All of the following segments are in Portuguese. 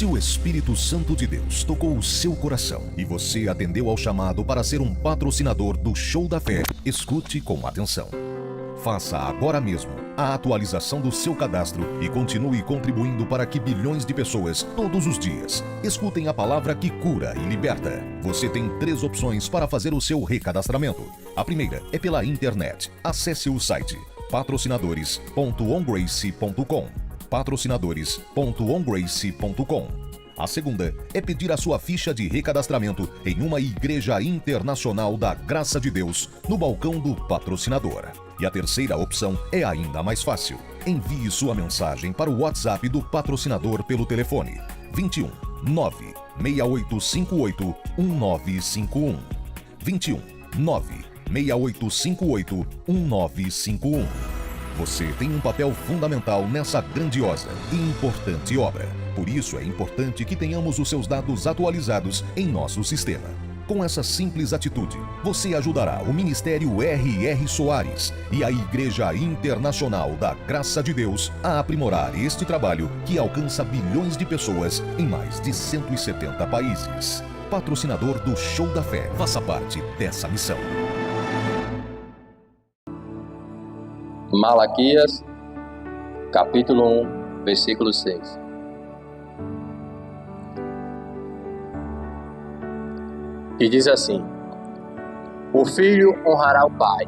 Se o Espírito Santo de Deus tocou o seu coração e você atendeu ao chamado para ser um patrocinador do Show da Fé, escute com atenção. Faça agora mesmo a atualização do seu cadastro e continue contribuindo para que bilhões de pessoas, todos os dias, escutem a palavra que cura e liberta. Você tem 3 opções para fazer o seu recadastramento. A primeira é pela internet. Acesse o site patrocinadores.ongrace.com patrocinadores.ongrace.com. A segunda é pedir a sua ficha de recadastramento em uma igreja internacional da Graça de Deus no balcão do patrocinador. E a terceira opção é ainda mais fácil. Envie sua mensagem para o WhatsApp do patrocinador pelo telefone 21 96858 1951. 21 96858 1951. Você tem um papel fundamental nessa grandiosa e importante obra. Por isso é importante que tenhamos os seus dados atualizados em nosso sistema. Com essa simples atitude, você ajudará o Ministério R.R. Soares e a Igreja Internacional da Graça de Deus a aprimorar este trabalho que alcança bilhões de pessoas em mais de 170 países. Patrocinador do Show da Fé, faça parte dessa missão. Malaquias, capítulo 1, versículo 6. Que diz assim: o filho honrará o pai,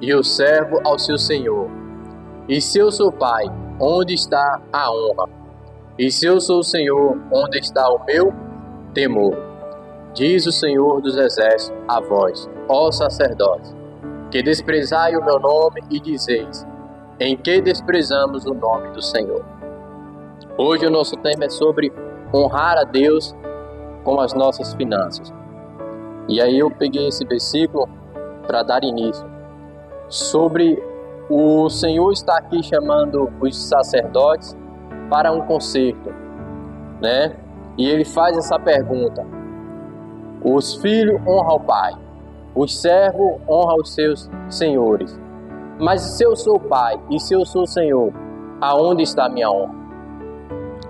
e o servo ao seu senhor. E se eu sou pai, onde está a honra? E se eu sou o senhor, onde está o meu temor? Diz o Senhor dos Exércitos a vós, ó sacerdotes, que desprezai o meu nome e dizeis: em que desprezamos o nome do Senhor? Hoje o nosso tema é sobre honrar a Deus com as nossas finanças. E aí eu peguei esse versículo para dar início. Sobre o Senhor está aqui chamando os sacerdotes para um concerto, né? E ele faz essa pergunta: os filhos honram o pai, os servos honram os seus senhores. Mas se eu sou pai e se eu sou senhor, aonde está a minha honra?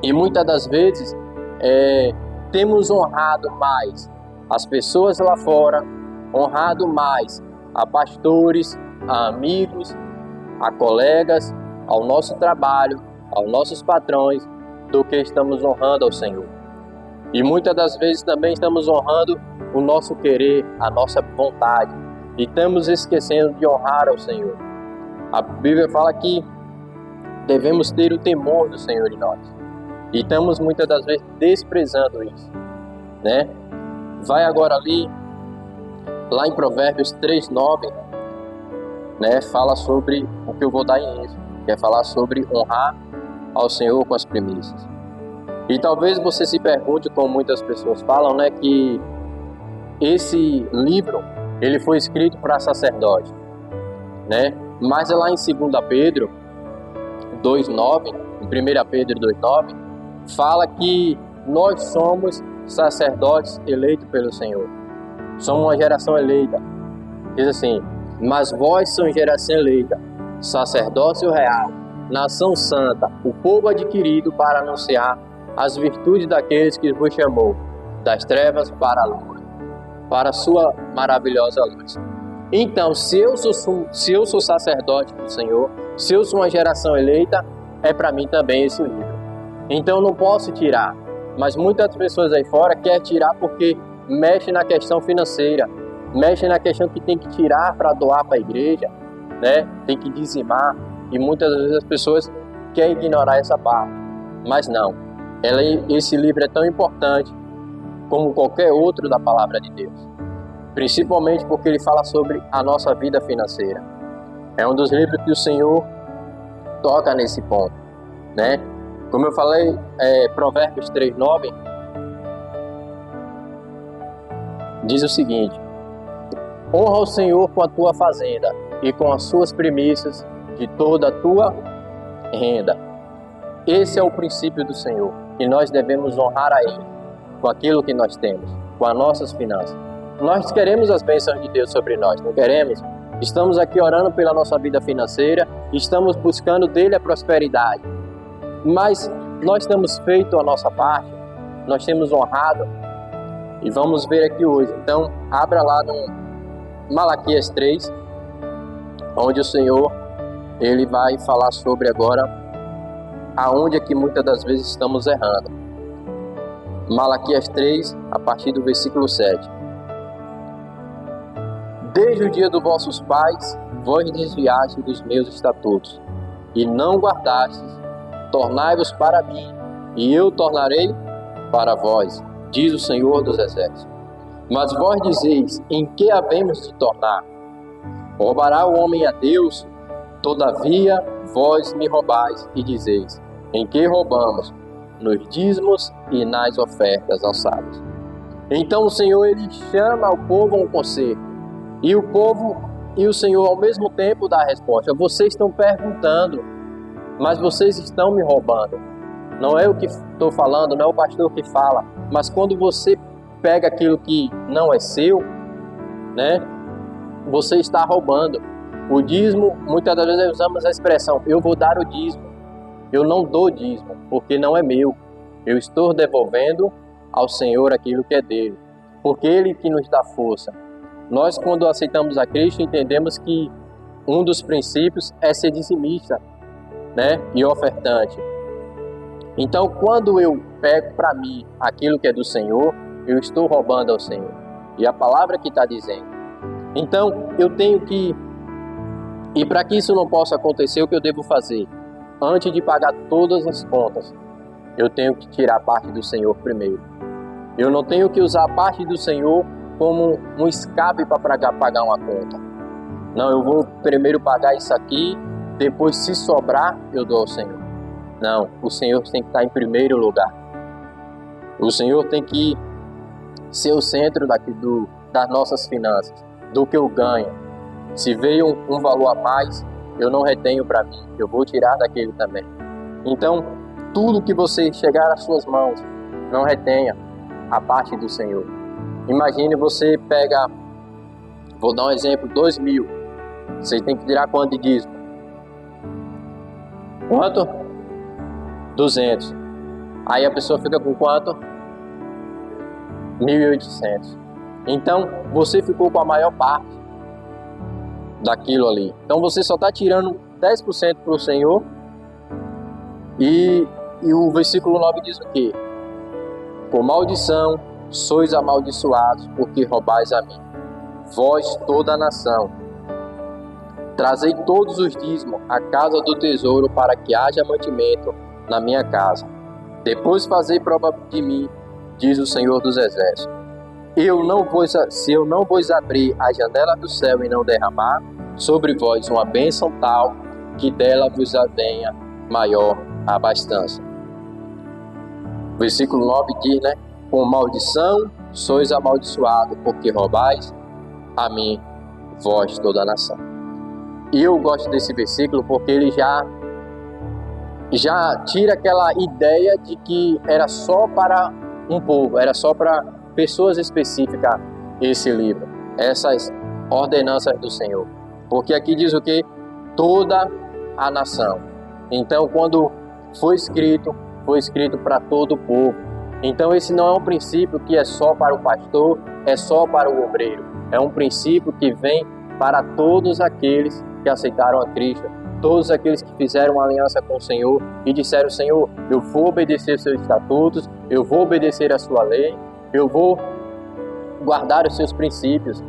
E muitas das vezes temos honrado mais as pessoas lá fora, honrado mais a pastores, a amigos, a colegas, ao nosso trabalho, aos nossos patrões, do que estamos honrando ao Senhor. E muitas das vezes também estamos honrando o nosso querer, a nossa vontade, e estamos esquecendo de honrar ao Senhor. A Bíblia fala que devemos ter o temor do Senhor em nós, e estamos muitas das vezes desprezando isso, né? Vai agora ali, lá em Provérbios 3:9, né? Fala sobre o que eu vou dar início, que é falar sobre honrar ao Senhor com as primícias. E talvez você se pergunte, como muitas pessoas falam, né, que esse livro ele foi escrito para sacerdote, né? Mas lá em 2 Pedro 2:9, em 1 Pedro 2:9, fala que nós somos sacerdotes eleitos pelo Senhor. Somos uma geração eleita. Diz assim: mas vós sois geração eleita, sacerdócio real, nação santa, o povo adquirido para anunciar as virtudes daqueles que vos chamou das trevas para a luz, para a sua maravilhosa luz. Então, se eu sou sacerdote do Senhor, se eu sou uma geração eleita, é para mim também esse livro. Então, eu não posso tirar. Mas muitas pessoas aí fora querem tirar porque mexe na questão financeira, mexe na questão que tem que tirar para doar para a igreja, né? Tem que dizimar, e muitas vezes as pessoas querem ignorar essa parte. Mas não, esse livro é tão importante como qualquer outro da palavra de Deus, principalmente porque ele fala sobre a nossa vida financeira. É um dos livros que o Senhor toca nesse ponto, né? Como eu falei, Provérbios 3:9 diz o seguinte: honra o Senhor com a tua fazenda e com as suas primícias de toda a tua renda. Esse é o princípio do Senhor, que nós devemos honrar a Ele com aquilo que nós temos, com as nossas finanças. Nós queremos as bênçãos de Deus sobre nós, não queremos? Estamos aqui orando pela nossa vida financeira, estamos buscando dele a prosperidade. Mas nós temos feito a nossa parte, nós temos honrado e vamos ver aqui hoje. Então, abra lá no Malaquias 3, onde o Senhor, Ele vai falar sobre agora aonde é que muitas das vezes estamos errando. Malaquias 3, a partir do versículo 7. Desde o dia dos vossos pais, vós desviastes dos meus estatutos, e não guardastes. Tornai-vos para mim, e eu tornarei para vós, diz o Senhor dos Exércitos. Mas vós dizeis, em que havemos de tornar? Roubará o homem a Deus? Todavia, vós me roubais, e dizeis, em que roubamos? Nos dízimos e nas ofertas alçadas. Então o Senhor, Ele chama o povo a um conselho, e o povo e o Senhor ao mesmo tempo dá a resposta. Vocês estão perguntando, mas vocês estão me roubando. Não é o que estou falando, não é o pastor que fala, mas quando você pega aquilo que não é seu, né, você está roubando. O dízimo, muitas das vezes usamos a expressão, eu vou dar o dízimo. Eu não dou dízimo, porque não é meu. Eu estou devolvendo ao Senhor aquilo que é dele, porque Ele que nos dá força. Nós, quando aceitamos a Cristo, entendemos que um dos princípios é ser dizimista, né, e ofertante. Então, quando eu pego para mim aquilo que é do Senhor, eu estou roubando ao Senhor. E a palavra que está dizendo. Então, eu tenho que... E para que isso não possa acontecer, o que eu devo fazer? Antes de pagar todas as contas, eu tenho que tirar a parte do Senhor primeiro. Eu não tenho que usar a parte do Senhor como um escape para pagar uma conta. Não, eu vou primeiro pagar isso aqui, depois, se sobrar, eu dou ao Senhor. Não, o Senhor tem que estar em primeiro lugar. O Senhor tem que ser o centro das nossas finanças, do que eu ganho. Se veio um valor a mais, eu não retenho para mim, eu vou tirar daquele também. Então, tudo que você chegar às suas mãos, não retenha a parte do Senhor. Imagine você pega, vou dar um exemplo, 2.000. Você tem que tirar quanto de dízimo? Quanto? 200. Aí a pessoa fica com quanto? 1.800. Então, você ficou com a maior parte daquilo ali. Então, você só está tirando 10% para o Senhor. E o versículo 9 diz o quê? Por maldição sois amaldiçoados, porque roubais a mim. Vós, toda a nação, trazei todos os dízimos à casa do tesouro, para que haja mantimento na minha casa. Depois fazei prova de mim, diz o Senhor dos Exércitos. Se eu não vos abrir a janela do céu e não derramar sobre vós uma bênção tal, que dela vos venha maior abastança. Versículo 9 diz, né? Com maldição sois amaldiçoados, porque roubais a mim, vós, toda a nação. E eu gosto desse versículo porque ele já tira aquela ideia de que era só para um povo, era só para pessoas específicas esse livro, essas ordenanças do Senhor. Porque aqui diz o que? Toda a nação. Então, quando foi escrito para todo o povo. Então, esse não é um princípio que é só para o pastor, é só para o obreiro. É um princípio que vem para todos aqueles que aceitaram a Cristo, todos aqueles que fizeram uma aliança com o Senhor e disseram, Senhor, eu vou obedecer os seus estatutos, eu vou obedecer a sua lei, eu vou guardar os seus princípios.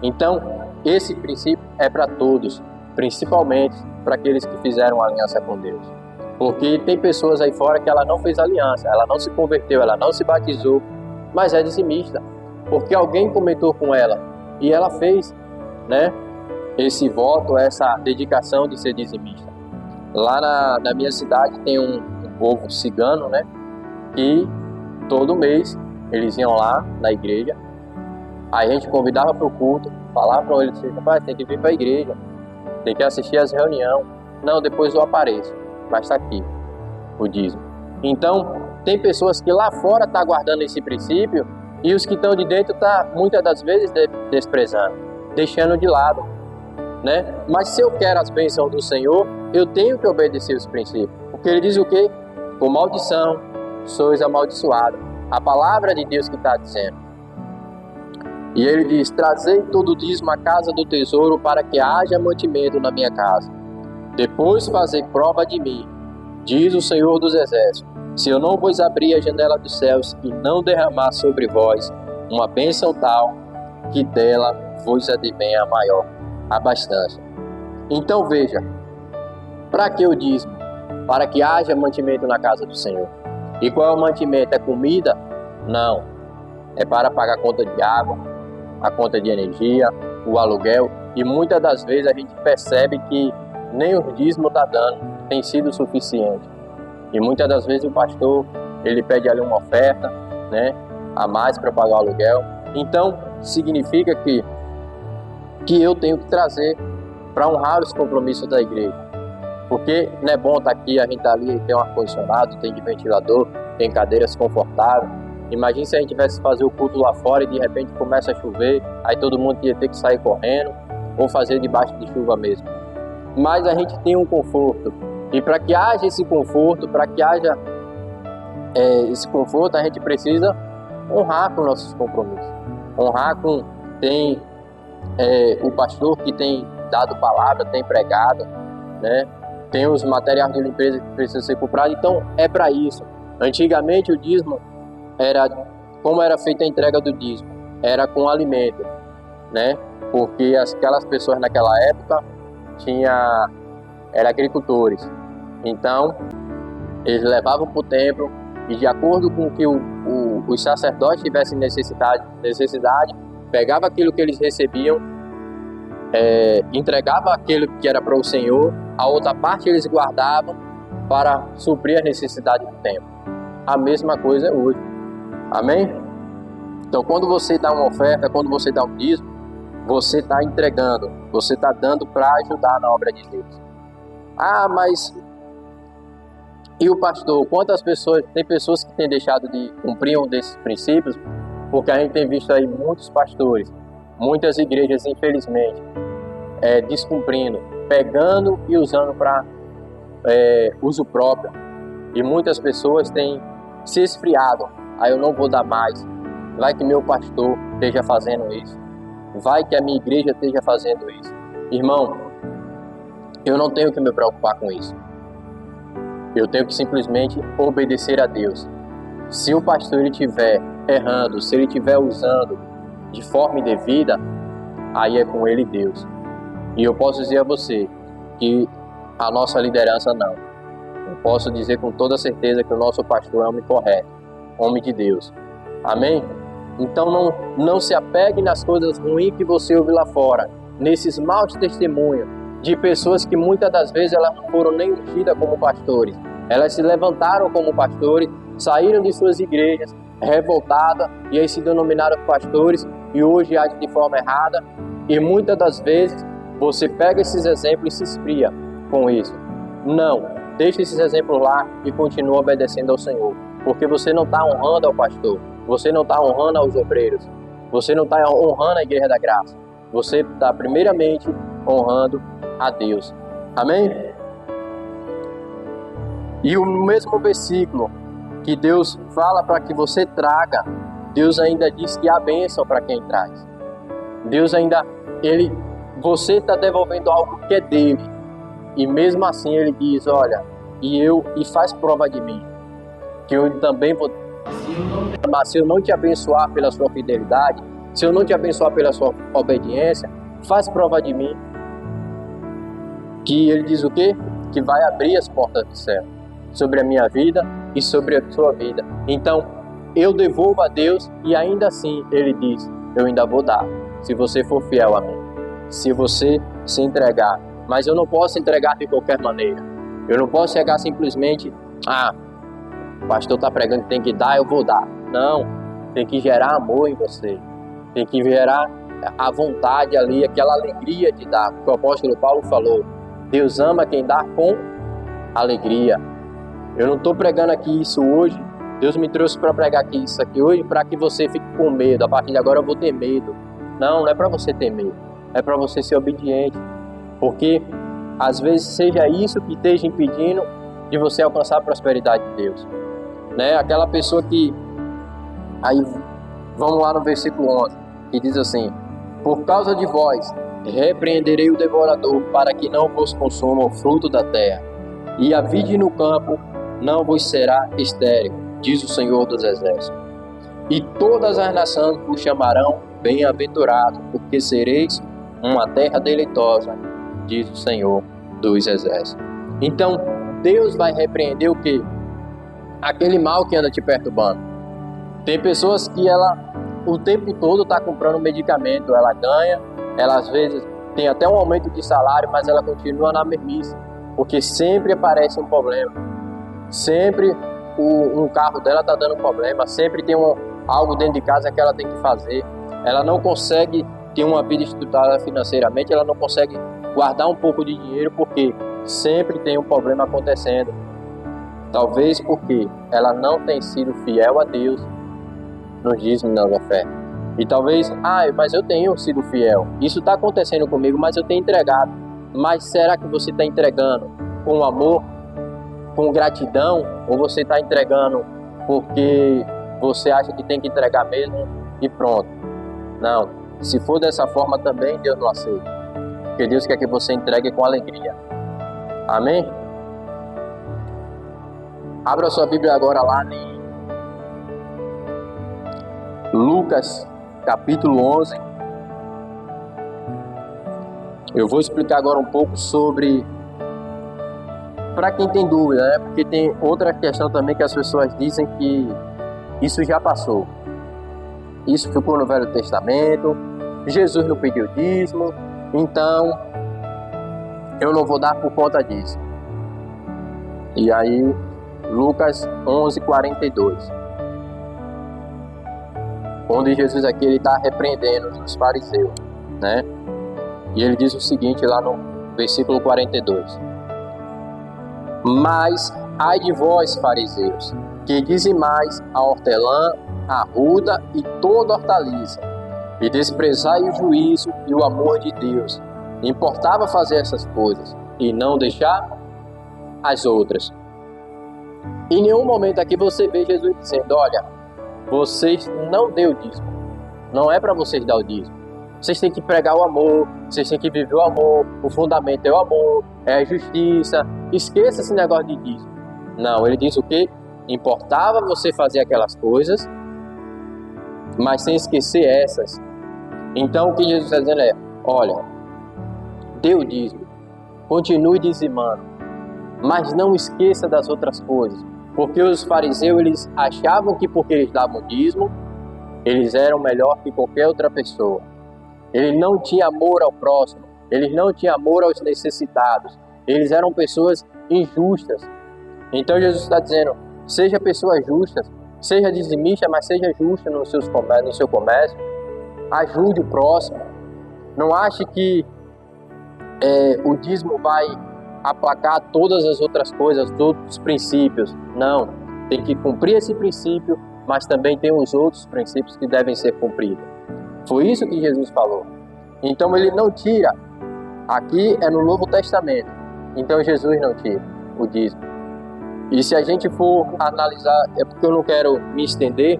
Então, esse princípio é para todos, principalmente para aqueles que fizeram uma aliança com Deus. Porque tem pessoas aí fora que ela não fez aliança, ela não se converteu, ela não se batizou, mas é dizimista. Porque alguém comentou com ela e ela fez, né, esse voto, essa dedicação de ser dizimista. Lá na minha cidade tem um povo cigano, né, que todo mês eles iam lá na igreja, aí a gente convidava para o culto, falava para eles, rapaz, tem que vir para a igreja, tem que assistir às reuniões. Não, depois eu apareço, mas está aqui o dízimo. Então, tem pessoas que lá fora estão guardando esse princípio e os que estão de dentro estão muitas das vezes desprezando, deixando de lado, né? Mas se eu quero as bênçãos do Senhor, eu tenho que obedecer os princípios. Porque ele diz o quê? Com maldição sois amaldiçoados, a palavra de Deus que está dizendo. E ele diz: trazei todo o dízimo à casa do tesouro, para que haja mantimento na minha casa. Depois fazei prova de mim, diz o Senhor dos Exércitos, se eu não vos abrir a janela dos céus e não derramar sobre vós uma bênção tal, que dela vos advenha a maior abastança. Então veja, para que o dízimo? Para que haja mantimento na casa do Senhor. E qual é o mantimento? É comida? Não. É para pagar a conta de água, a conta de energia, o aluguel. E muitas das vezes a gente percebe que nem o dízimo está dando, tem sido suficiente. E muitas das vezes o pastor, ele pede ali uma oferta, né, a mais para pagar o aluguel. Então, significa que eu tenho que trazer para honrar os compromissos da igreja. Porque não é bom estar aqui, a gente está ali, tem um ar-condicionado, tem de ventilador, tem cadeiras confortáveis. Imagina se a gente tivesse que fazer o culto lá fora e de repente começa a chover, aí todo mundo ia ter que sair correndo ou fazer debaixo de chuva mesmo. Mas a gente tem um conforto. E para que haja esse conforto, para que haja esse conforto, a gente precisa honrar com nossos compromissos. Honrar com... Tem o pastor que tem dado palavra, tem pregado, né? Tem os materiais de limpeza que precisam ser comprados. Então, é para isso. Antigamente, o dízimo como era feita a entrega do dízimo? Era com alimento, né? Porque aquelas pessoas naquela época eram agricultores. Então, eles levavam para o templo e, de acordo com o que os sacerdotes tivessem necessidade, pegava aquilo que eles recebiam, entregava aquilo que era para o Senhor, a outra parte eles guardavam para suprir a necessidade do templo. A mesma coisa é hoje. Amém? Então, quando você dá uma oferta, quando você dá um dízimo, você está entregando, você está dando para ajudar na obra de Deus. Ah, mas e o pastor? Quantas pessoas, tem pessoas que têm deixado de cumprir um desses princípios, porque a gente tem visto aí muitos pastores, muitas igrejas, infelizmente, descumprindo, pegando e usando para uso próprio. E muitas pessoas têm se esfriado. Aí eu não vou dar mais. Vai que meu pastor esteja fazendo isso. Vai que a minha igreja esteja fazendo isso. Irmão, eu não tenho que me preocupar com isso. Eu tenho que simplesmente obedecer a Deus. Se o pastor ele estiver errando, se ele estiver usando de forma indevida, aí é com ele Deus. E eu posso dizer a você que a nossa liderança não. Eu posso dizer com toda certeza que o nosso pastor é homem correto, homem de Deus. Amém? Então não se apegue nas coisas ruins que você ouve lá fora, nesses maus testemunhos de pessoas que muitas das vezes elas não foram nem ungidas como pastores. Elas se levantaram como pastores, saíram de suas igrejas revoltadas e aí se denominaram pastores e hoje agem de forma errada. E muitas das vezes você pega esses exemplos e se esfria com isso. Não, deixe esses exemplos lá e continue obedecendo ao Senhor. Porque você não está honrando ao pastor, você não está honrando aos obreiros, você não está honrando a Igreja da Graça. Você está primeiramente honrando a Deus. Amém? E o mesmo versículo que Deus fala para que você traga, Deus ainda diz que há bênção para quem traz. Deus ainda, você está devolvendo algo que é dele. E mesmo assim ele diz, olha, e faz prova de mim, que eu também vou, mas se eu não te abençoar pela sua fidelidade, se eu não te abençoar pela sua obediência, faz prova de mim. Que ele diz o quê? Que vai abrir as portas do céu sobre a minha vida e sobre a sua vida. Então, eu devolvo a Deus e ainda assim ele diz, eu ainda vou dar, se você for fiel a mim, se você se entregar. Mas eu não posso entregar de qualquer maneira. Eu não posso chegar simplesmente, o pastor está pregando que tem que dar, eu vou dar. Não, tem que gerar amor em você. Tem que gerar a vontade ali, aquela alegria de dar. O apóstolo Paulo falou, Deus ama quem dá com alegria. Eu não estou pregando aqui isso hoje. Deus me trouxe para pregar aqui isso aqui hoje para que você fique com medo. A partir de agora eu vou ter medo. Não é para você ter medo. É para você ser obediente. Porque às vezes seja isso que esteja impedindo de você alcançar a prosperidade de Deus. Né? Aquela pessoa que Aí vamos lá no versículo 11, que diz assim: por causa de vós, repreenderei o devorador, para que não vos consuma o fruto da terra, e a vide no campo não vos será estéril, diz o Senhor dos Exércitos. E todas as nações vos chamarão bem-aventurado, porque sereis uma terra deleitosa, diz o Senhor dos Exércitos. Então, Deus vai repreender o quê? Aquele mal que anda te perturbando. Tem pessoas que ela o tempo todo está comprando medicamento, ela ganha, ela às vezes tem até um aumento de salário, mas ela continua na mesmice, porque sempre aparece um problema. Sempre um carro dela está dando problema, sempre tem algo dentro de casa que ela tem que fazer. Ela não consegue ter uma vida estruturada financeiramente, ela não consegue guardar um pouco de dinheiro, porque sempre tem um problema acontecendo. Talvez porque ela não tem sido fiel a Deus nos dízimos da oferta. E talvez, mas eu tenho sido fiel, isso está acontecendo comigo, mas eu tenho entregado. Mas será que você está entregando com amor, com gratidão, ou você está entregando porque você acha que tem que entregar mesmo e pronto? Não, se for dessa forma também, Deus não aceita, porque Deus quer que você entregue com alegria. Amém? Abra sua Bíblia agora lá em Lucas, capítulo 11. Eu vou explicar agora um pouco sobre, para quem tem dúvida, né? Porque tem outra questão também que as pessoas dizem que isso já passou. Isso ficou no Velho Testamento, Jesus não pediu dízimo, então eu não vou dar por conta disso. E aí, Lucas 11:42. Onde Jesus aqui ele está repreendendo os fariseus, né? E ele diz o seguinte lá no versículo 42: mas ai de vós, fariseus, que dizimais a hortelã, a ruda e toda hortaliça, e desprezai o juízo e o amor de Deus. Importava fazer essas coisas e não deixar as outras. Em nenhum momento aqui você vê Jesus dizendo: olha, vocês não dêem o dízimo, não é para vocês dar o dízimo. Vocês têm que pregar o amor, vocês têm que viver o amor, o fundamento é o amor, é a justiça. Esqueça esse negócio de dízimo. Não, ele diz o quê? Importava você fazer aquelas coisas, mas sem esquecer essas. Então o que Jesus está dizendo é: olha, dê o dízimo, continue dizimando, mas não esqueça das outras coisas. Porque os fariseus, eles achavam que porque eles davam dízimo, eles eram melhor que qualquer outra pessoa. Eles não tinham amor ao próximo, eles não tinham amor aos necessitados, eles eram pessoas injustas. Então Jesus está dizendo: seja pessoa justa, seja dizimista, mas seja justo no seu comércio, ajude o próximo. Não ache que o dízimo vai aplacar todas as outras coisas, todos os princípios. Não, tem que cumprir esse princípio, mas também tem os outros princípios que devem ser cumpridos. Foi isso que Jesus falou. Então ele não tira. Aqui é no Novo Testamento, então Jesus não tira o dízimo. E se a gente for analisar, é porque eu não quero me estender,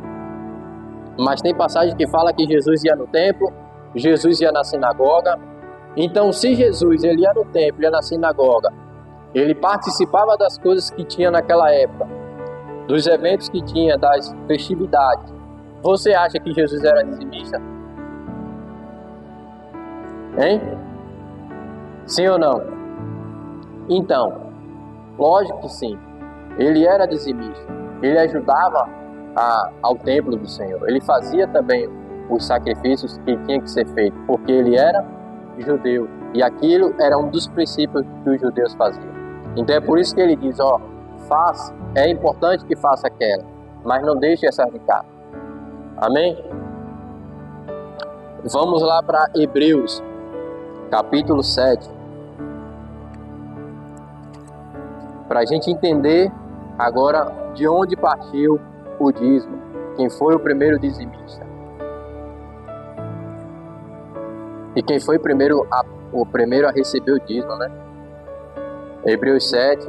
mas tem passagem que fala que Jesus ia no templo, Jesus ia na sinagoga. Então, se Jesus ele ia no templo, ia na sinagoga, ele participava das coisas que tinha naquela época, dos eventos que tinha, das festividades, você acha que Jesus era dizimista? Hein? Sim ou não? Então, lógico que sim. Ele era dizimista. Ele ajudava ao templo do Senhor. Ele fazia também os sacrifícios que tinha que ser feito, porque ele era judeu. E aquilo era um dos princípios que os judeus faziam. Então é por isso que ele diz: faça, é importante que faça aquela, mas não deixe essa de cá. Amém? Vamos lá para Hebreus, capítulo 7. Para a gente entender agora de onde partiu o dízimo, quem foi o primeiro dizimista. E quem foi o primeiro a receber o dízimo, né? Hebreus 7.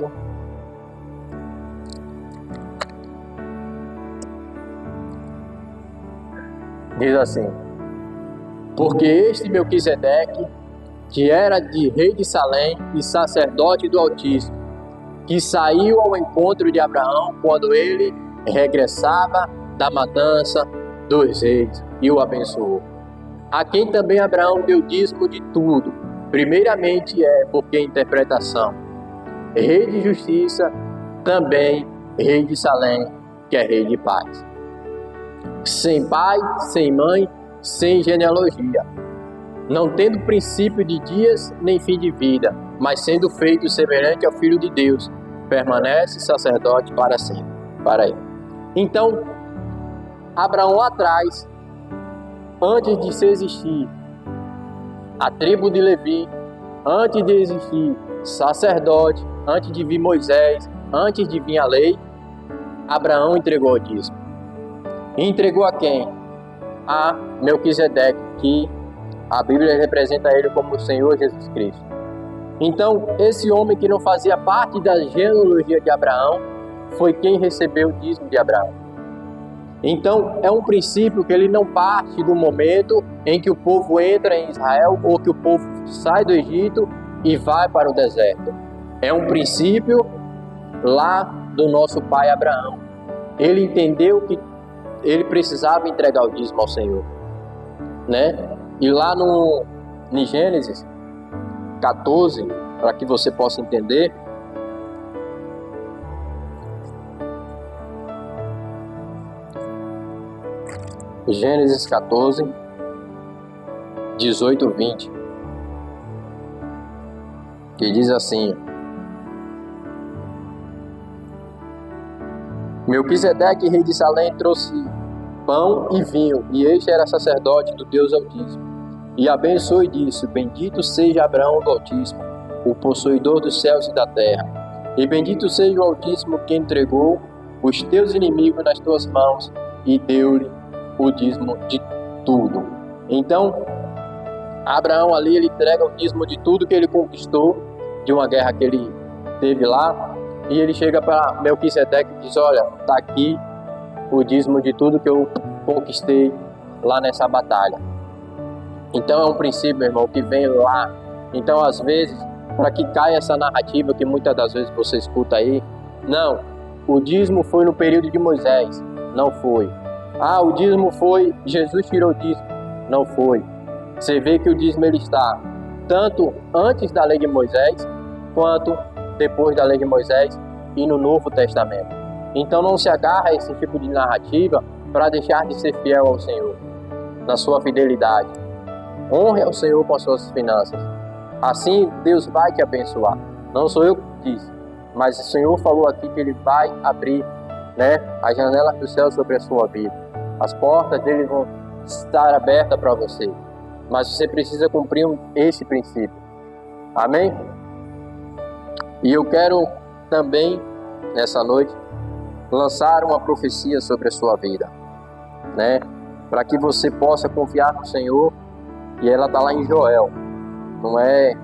Diz assim: porque este Melquisedeque, que era de rei de Salém e sacerdote do Altíssimo, que saiu ao encontro de Abraão quando ele regressava da matança dos reis e o abençoou. A quem também Abraão deu dízimo de tudo, primeiramente porque interpretação, rei de justiça, também rei de Salém, que é rei de paz. Sem pai, sem mãe, sem genealogia, não tendo princípio de dias nem fim de vida, mas sendo feito semelhante ao Filho de Deus, permanece sacerdote para sempre. Para ele. Então, Abraão lá atrás, antes de se existir a tribo de Levi, antes de existir sacerdote, antes de vir Moisés, antes de vir a lei, Abraão entregou o dízimo. E entregou a quem? A Melquisedeque, que a Bíblia representa ele como o Senhor Jesus Cristo. Então, esse homem que não fazia parte da genealogia de Abraão, foi quem recebeu o dízimo de Abraão. Então, é um princípio que ele não parte do momento em que o povo entra em Israel ou que o povo sai do Egito e vai para o deserto. É um princípio lá do nosso pai Abraão. Ele entendeu que ele precisava entregar o dízimo ao Senhor, né? E lá em Gênesis 14, para que você possa entender, Gênesis 14, 18, 20, que diz assim: Melquisedeque, rei de Salém, trouxe pão e vinho, e este era sacerdote do Deus Altíssimo. E abençoou e disse: bendito seja Abraão do Altíssimo, o possuidor dos céus e da terra. E bendito seja o Altíssimo que entregou os teus inimigos nas tuas mãos e deu-lhe o dízimo de tudo. Então, Abraão ali, ele entrega o dízimo de tudo que ele conquistou, de uma guerra que ele teve lá, e ele chega para Melquisedeque e diz: olha, está aqui o dízimo de tudo que eu conquistei lá nessa batalha. Então é um princípio, meu irmão, que vem lá. Então, às vezes, para que caia essa narrativa que muitas das vezes você escuta aí, não, o dízimo foi no período de Moisés. Não foi. Ah, o dízimo foi, Jesus tirou o dízimo. Não foi. Você vê que o dízimo ele está tanto antes da lei de Moisés, quanto depois da lei de Moisés e no Novo Testamento. Então não se agarra a esse tipo de narrativa para deixar de ser fiel ao Senhor, na sua fidelidade. Honre ao Senhor com as suas finanças. Assim Deus vai te abençoar. Não sou eu que disse, mas o Senhor falou aqui que Ele vai abrir, né, as janelas do céu sobre a sua vida. As portas dele vão estar abertas para você. Mas você precisa cumprir esse princípio. Amém? E eu quero também, nessa noite, lançar uma profecia sobre a sua vida, né? Para que você possa confiar no Senhor. E ela está lá em Joel. Não é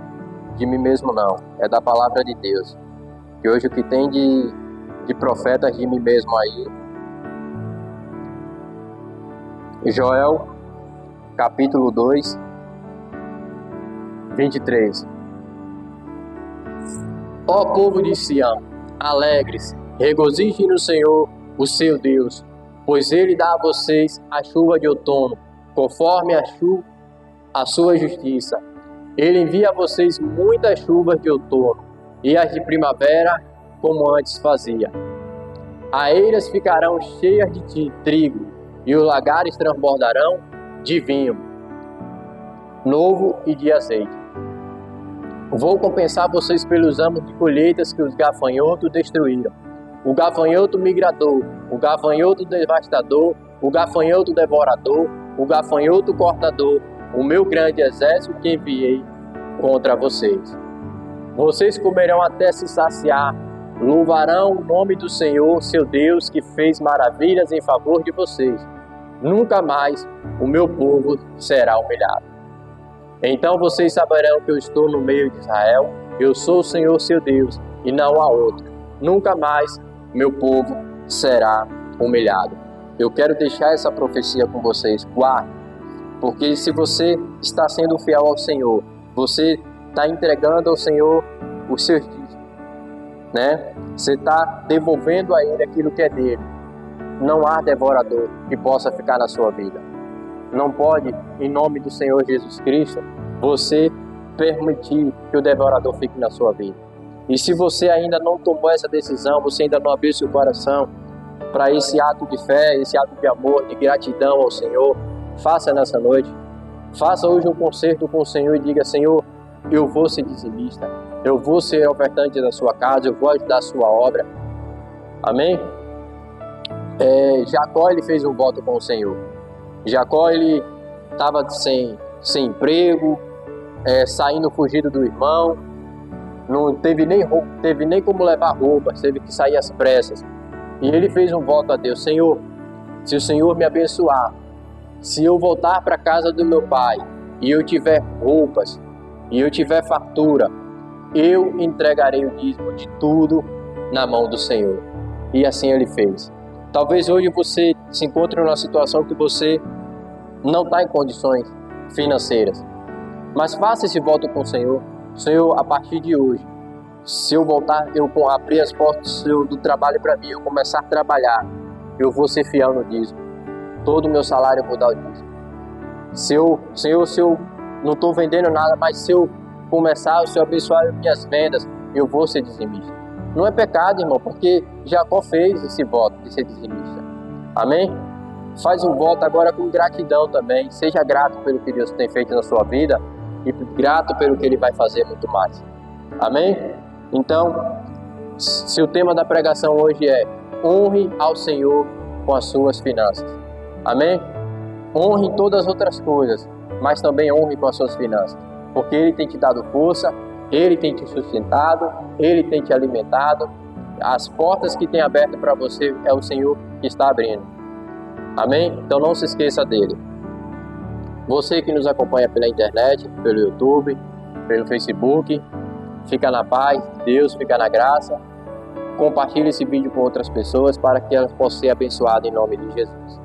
de mim mesmo, não. É da palavra de Deus. Que hoje o que tem de profetas de mim mesmo aí. Joel, capítulo 2, 23. Ó povo de Sião, alegre-se, regozijem no Senhor, o seu Deus, pois Ele dá a vocês a chuva de outono, conforme a sua justiça. Ele envia a vocês muitas chuvas de outono, e as de primavera, como antes fazia. As eiras ficarão cheias de trigo, e os lagares transbordarão de vinho novo e de azeite. Vou compensar vocês pelos anos de colheitas que os gafanhotos destruíram. O gafanhoto migrador, o gafanhoto devastador, o gafanhoto devorador, o gafanhoto cortador, o meu grande exército que enviei contra vocês. Vocês comerão até se saciar, louvarão o nome do Senhor, seu Deus, que fez maravilhas em favor de vocês. Nunca mais o meu povo será humilhado. Então vocês saberão que eu estou no meio de Israel, eu sou o Senhor, seu Deus, e não há outro. Nunca mais meu povo será humilhado. Eu quero deixar essa profecia com vocês. Guarde, porque se você está sendo fiel ao Senhor, você está entregando ao Senhor os seus dízimos, né? Você está devolvendo a Ele aquilo que é dele. Não há devorador que possa ficar na sua vida. Não pode, em nome do Senhor Jesus Cristo, você permitir que o devorador fique na sua vida. E se você ainda não tomou essa decisão, você ainda não abriu seu coração para esse ato de fé, esse ato de amor, de gratidão ao Senhor, faça nessa noite. Faça hoje um concerto com o Senhor e diga: Senhor, eu vou ser dizimista, eu vou ser ofertante da sua casa, eu vou ajudar a sua obra. Amém? Jacó, ele fez um voto com o Senhor. Jacó, ele estava sem emprego, saindo fugido do irmão, não teve nem como levar roupas, teve que sair às pressas. E ele fez um voto a Deus: Senhor, se o Senhor me abençoar, se eu voltar para a casa do meu pai e eu tiver roupas e eu tiver fartura, eu entregarei o dízimo de tudo na mão do Senhor. E assim ele fez. Talvez hoje você se encontre numa situação que você não está em condições financeiras, mas faça esse voto com o Senhor. Senhor, a partir de hoje, se eu voltar, eu abrir as portas do trabalho para mim, eu começar a trabalhar, eu vou ser fiel no dízimo. Todo o meu salário eu vou dar o dízimo. Senhor, se eu não estou vendendo nada, mas se eu começar, se eu abençoar minhas vendas, eu vou ser dizimista. Não é pecado, irmão, porque Jacó fez esse voto de ser dizimista. Amém? Faz um voto agora com gratidão também. Seja grato pelo que Deus tem feito na sua vida e grato pelo que Ele vai fazer muito mais. Amém? Então, se o tema da pregação hoje é: honre ao Senhor com as suas finanças. Amém? Honre em todas as outras coisas, mas também honre com as suas finanças. Porque Ele tem te dado força, Ele tem te sustentado, Ele tem te alimentado. As portas que tem aberto para você é o Senhor que está abrindo. Amém? Então não se esqueça dele. Você que nos acompanha pela internet, pelo YouTube, pelo Facebook, fica na paz de Deus, fica na graça. Compartilhe esse vídeo com outras pessoas para que elas possam ser abençoadas em nome de Jesus.